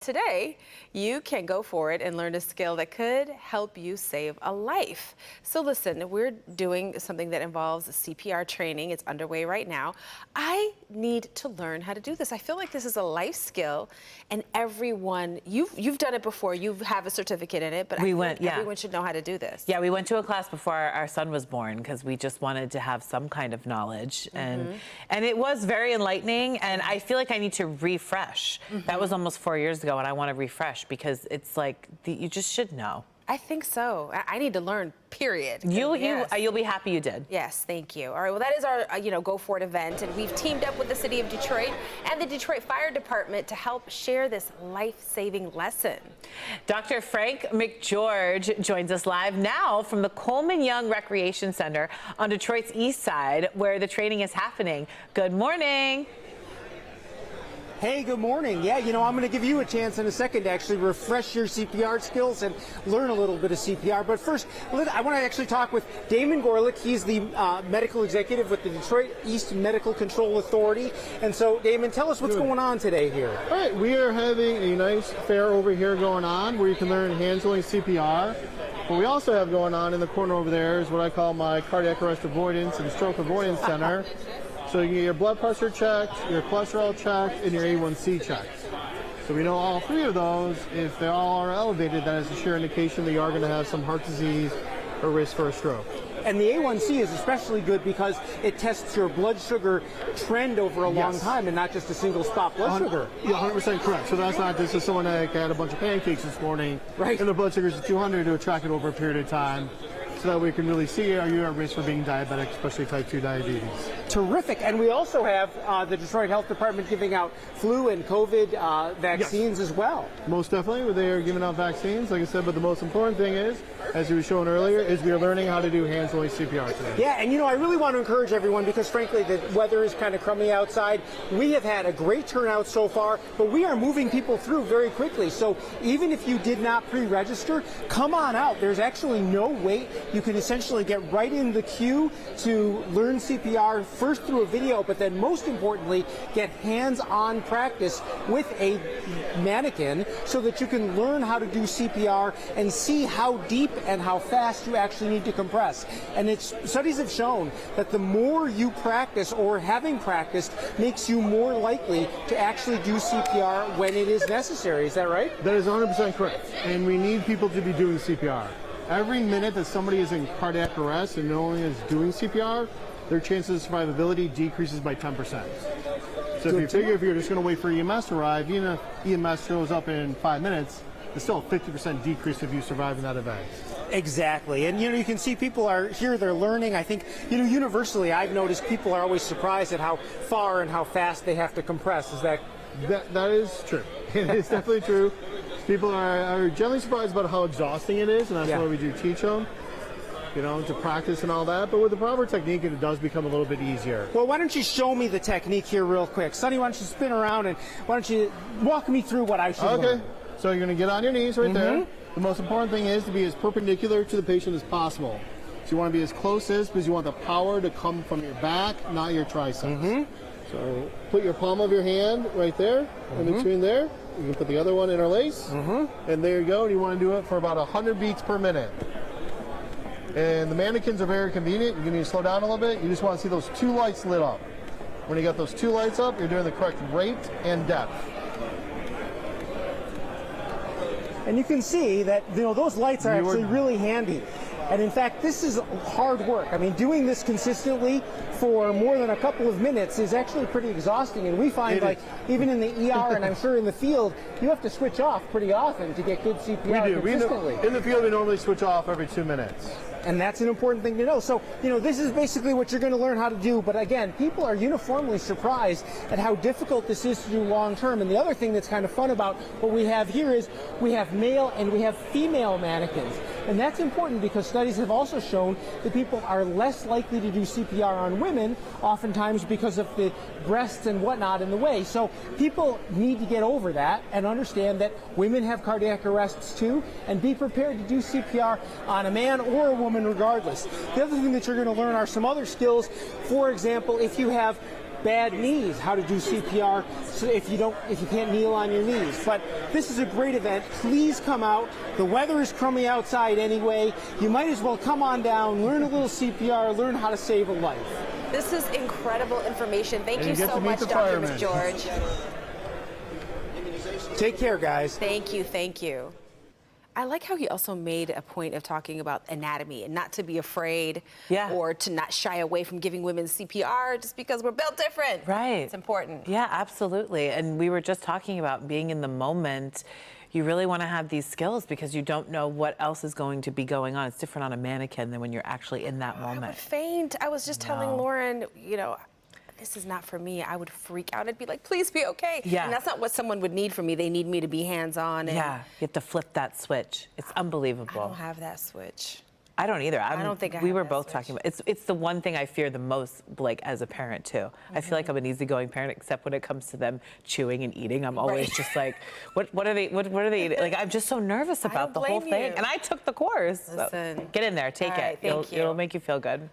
Today, you can go for it and learn a skill that could help you save a life. So listen, we're doing something that involves CPR training. It's underway right now. I need to learn how to do this. I feel like this is a life skill, and everyone, you've done it before. You have a certificate in it, but everyone should know how to do this. Yeah, we went to a class before our son was born because we just wanted to have some kind of knowledge, and it was very enlightening. And I feel like I need to refresh. That was almost 4 years ago. And I want to refresh because it's like you just should know. I think so. I need to learn, period. You'll be happy you did. Yes, thank you. All right, well, that is our Go For It event, and we've teamed up with the City of Detroit and the Detroit Fire Department to help share this life-saving lesson. Dr. Frank McGeorge joins us live now from the Coleman Young Recreation Center on Detroit's east side, where the training is happening. Good morning. Hey, good morning. Yeah, I'm going to give you a chance in a second to actually refresh your CPR skills and learn a little bit of CPR. But first, I want to actually talk with Damon Gorlick. He's the medical executive with the Detroit East Medical Control Authority. And so, Damon, tell us what's going on today here. All right, we are having a nice fair over here going on where you can learn hand-holding CPR. What we also have going on in the corner over there is what I call my cardiac arrest avoidance and stroke avoidance center. So you can get your blood pressure checked, your cholesterol checked, and your A1C checked. So we know all three of those, if they all are elevated, that is a sure indication that you are going to have some heart disease or risk for a stroke. And the A1C is especially good because it tests your blood sugar trend over a long time and not just a single spot blood sugar. Yeah, 100% correct. So that's not just someone that had a bunch of pancakes this morning, right, and the blood sugar is 200 to track it over a period of time, so that we can really see are you at risk for being diabetic, especially type 2 diabetes. Terrific. And we also have the Detroit Health Department giving out flu and COVID vaccines as well. Most definitely, they are giving out vaccines, like I said, but the most important thing is, as you were showing earlier, is we are learning how to do hands-on CPR today. Yeah, and I really want to encourage everyone because frankly the weather is kind of crummy outside. We have had a great turnout so far, but we are moving people through very quickly. So even if you did not pre-register, come on out. There's actually no wait. You can essentially get right in the queue to learn CPR first through a video, but then most importantly, get hands-on practice with a mannequin so that you can learn how to do CPR and see how deep and how fast you actually need to compress. And studies have shown that the more you practice or having practiced makes you more likely to actually do CPR when it is necessary. Is that right? That is 100% correct. And we need people to be doing CPR. Every minute that somebody is in cardiac arrest and no one is doing CPR, their chances of survivability decreases by 10%. So if you figure if you're just going to wait for EMS to arrive, even if EMS shows up in 5 minutes, it's still a 50% decrease if you survive in that event. Exactly. And you can see people are here, they're learning. I think universally I've noticed people are always surprised at how far and how fast they have to compress. Is that is true. It is definitely true. People are generally surprised about how exhausting it is, and that's why we do teach them, to practice and all that. But with the proper technique, it does become a little bit easier. Well, why don't you show me the technique here real quick? Sonny, why don't you spin around and why don't you walk me through what I should learn? Okay. So you're going to get on your knees right there. The most important thing is to be as perpendicular to the patient as possible. So you want to be as close as, because you want the power to come from your back, not your triceps. So put your palm of your hand right there, in between there. You can put the other one interlace, and there you go. And you want to do it for about 100 beats per minute. And the mannequins are very convenient. You need to slow down a little bit. You just want to see those 2 lights lit up. When you got those 2 lights up, you're doing the correct rate and depth. And you can see that those lights are actually really handy. And in fact, this is hard work. I mean, doing this consistently for more than a couple of minutes is actually pretty exhausting. And we find, even in the ER and I'm sure in the field, you have to switch off pretty often to get good CPR consistently. In the field, we normally switch off every 2 minutes. And that's an important thing to know. So, this is basically what you're going to learn how to do. But again, people are uniformly surprised at how difficult this is to do long term. And the other thing that's kind of fun about what we have here is we have male and we have female mannequins. And that's important because studies have also shown that people are less likely to do CPR on women, oftentimes because of the breasts and whatnot in the way. So people need to get over that and understand that women have cardiac arrests too, and be prepared to do CPR on a man or a woman regardless. The other thing that you're going to learn are some other skills. For example, if you have bad knees, how to do CPR so if you can't kneel on your knees. But this is a great event. Please come out. The weather is crummy outside anyway. You might as well come on down, learn a little CPR, learn how to save a life. This is incredible information. Thank you get so to meet much, the Dr. firemen. George. Take care, guys. Thank you, thank you. I like how he also made a point of talking about anatomy and not to be afraid or to not shy away from giving women CPR just because we're built different. Right. It's important. Yeah, absolutely. And we were just talking about being in the moment. You really want to have these skills because you don't know what else is going to be going on. It's different on a mannequin than when you're actually in that moment. I would faint. I was just telling Lauren, you know, this is not for me. I would freak out. I'd be like, please be okay. Yeah. And that's not what someone would need from me. They need me to be hands-on. And Yeah, you have to flip that switch. It's unbelievable. I don't have that switch. I don't either. I don't think I we have were that both switch. talking about it's the one thing I fear the most, like as a parent too. I feel like I'm an easygoing parent, except when it comes to them chewing and eating. I'm always just like, what are they eating? Like I'm just so nervous about the whole blame thing. you. And I took the course. So Listen. get in there, take All right, it. thank you. It'll make you feel good.